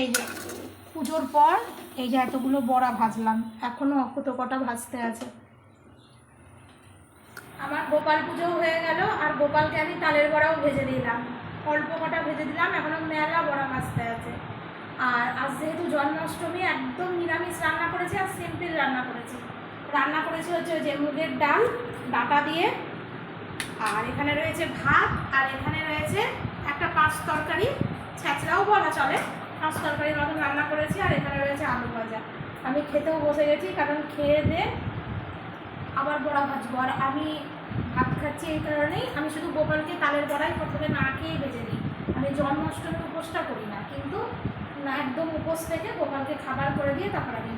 এই যে পুজোর পর এই যে এতগুলো বড়া ভাজলাম, এখনও কত কটা ভাজতে আছে। আমার গোপাল পুজো হয়ে গেল, আর গোপালকে আমি তালের বড়াও ভেজে দিলাম, অল্প কটা ভেজে দিলাম, এখনও মেলা বড়া ভাজতে আছে। আর আজ যেহেতু জন্মাষ্টমী, একদম নিরামিষ রান্না করেছি, আর সিম্পল রান্না করেছি। হচ্ছে ওই যে মুগের ডাল ডাটা দিয়ে, আর এখানে রয়েছে ভাত, আর এখানে রয়েছে একটা পাঁচ তরকারি, ছ্যাঁচড়াও বলা চলে, পাঁচ তরকারির মতন রান্না করেছি, আর এখানে রয়েছে আলু ভাজা। আমি খেতেও বসে গেছি, কারণ খেয়ে দিয়ে আবার বড়া ভাজবো। আর আমি ভাত খাচ্ছি এই কারণেই, আমি শুধু গোপালকে তালের বড়াই প্রথমে না খেয়েই ভেজে দিই। আমি জন্মাষ্টমীর উপোসটা করি না, কিন্তু একদম উপোস থেকে গোপালকে খাবার করে দিয়ে তারপর আমি